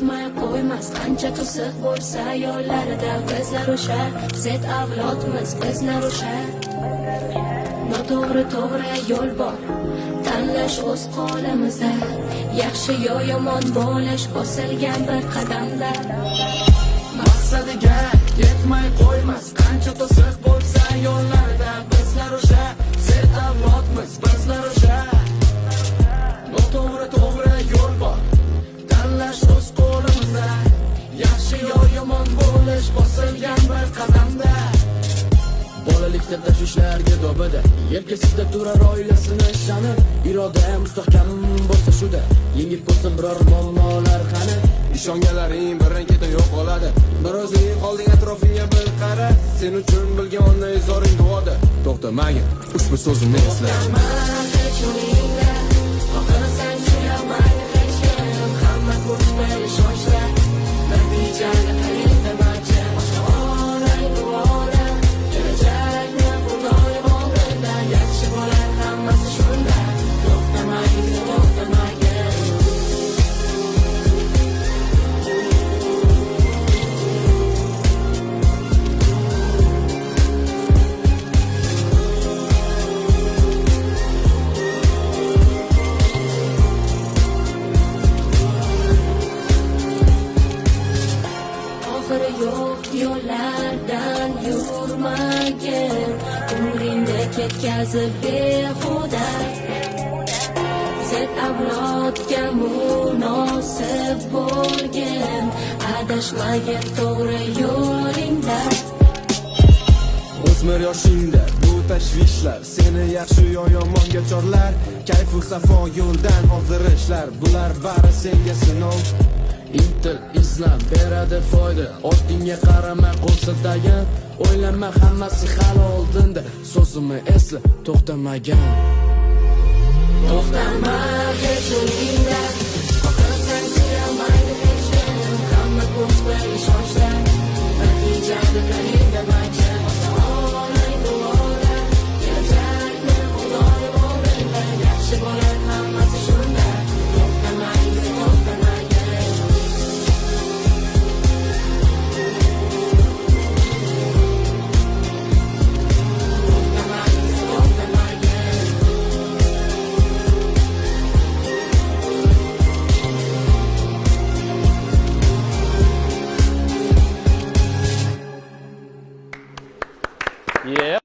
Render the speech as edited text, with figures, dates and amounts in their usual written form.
yetmay qo'ymas qancha to'siq bo'lsa yo'llarida bizlar o'sha zet avlodmiz bizlar o'sha noto'g'ri to'g'ri yo'l bor tanlash o'z qo'limizda yaxshi yo yomon bo'lish bosilgan bir qadamda maqsadiga yetmay qo'ymas qancha to'siq bo'lsa yo'llarida bizlar o'sha zet avlodmiz bizlar o'sha noto'g'ri to'g'ri yo'l bor tanlash o'z qo'limizda yaxshi yo yomon bo'lish bosilgan bir qadamda bolalikda tashvishlarga dobada yelkasida turar oilasini ishonib iroda mustahkam bo'lsa shuda yengib bo'lsin biror muammolar qani ishonganlaring birdan ketib yo'q bo'ladi bir o'zing qolding atrofingga bir qara sen uchun bilgan onna izoring duoda to'xtamagin ushbu so'zimni esla hamma ko'rish bilan ishonchlar natijada qayerda barcha olam duolar kelajakni bundoq oldinda yaxshi bo'lar hammasi shunda to'xtamagin to'xtamagin yo'q yo'llardan yurmagin umringda ketkazib behuda zet avlodga munosib bo'lgin adashmagin to'g'ri yo'lingda o'smir yoshingda bu tashvishlar seni yaxshi yo yomonga chorlar kayfu safo yo'ldan ozdirishlar bular bari senga sinov intil izlan beradi foyda ortingga qarama qo'l siltagan o'ylanma hammasi hal oldinda so'zimni esla to'xtamagan to'xtama hech yo'lingda xohlasang suyolmaydi hech kim hamma ko'z bilan ishonchlar natijada qayerda barcha olam duolar kelajakni xudoy oldinda yaxshi bo'lar hammasi shunda to'xtamaydi to'xtamaydi Yeah.